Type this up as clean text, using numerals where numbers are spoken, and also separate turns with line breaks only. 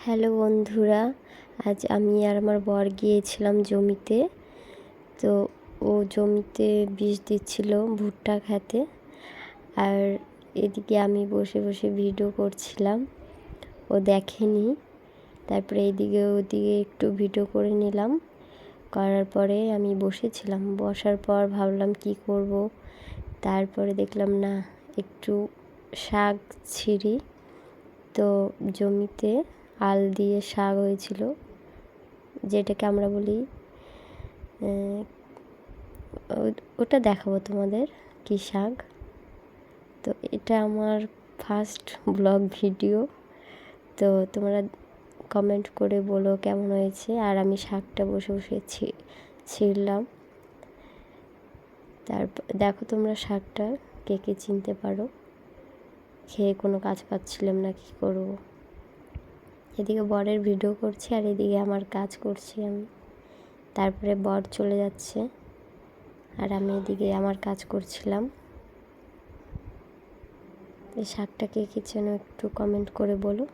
Hello বন্ধুরা, আজ আমি আর আমার বর গিয়েছিলাম জমিতে। তো ও জমিতে বিষ দিচ্ছিল ভুট্টা খেতে, আর এদিকে আমি বসে বসে ভিডিও করছিলাম। ও দেখেনি, তারপরে এদিকে ওদিকে একটু ভিডিও করে নিলাম। করার পরে আমি বসেছিলাম, বসার পর ভাবলাম কি করব। তারপরে দেখলাম না, একটু শাক ছিঁড়ি। তো জমিতে আল দিয়ে শাক হয়েছিল, যেটাকে আমরা বলি ওটা দেখাবো তোমাদের কি শাক। তো এটা আমার ফার্স্ট ব্লগ ভিডিও, তো তোমরা কমেন্ট করে বলো কেমন হয়েছে। আর আমি শাকটা বসে বসে ছিঁড়লাম। তারপর দেখো তোমরা শাকটা কে কে চিনতে পারো। খেয়ে কোনো কাজ পাচ্ছিলাম না, কী করবো। এদিকে বরের ভিডিও করছি আর এদিকে আমার কাজ করছি আমি। তারপরে বর চলে যাচ্ছে আর আমি এদিকে আমার কাজ করছিলাম। এই শাকটাকে কি যেন একটু কমেন্ট করে বলো।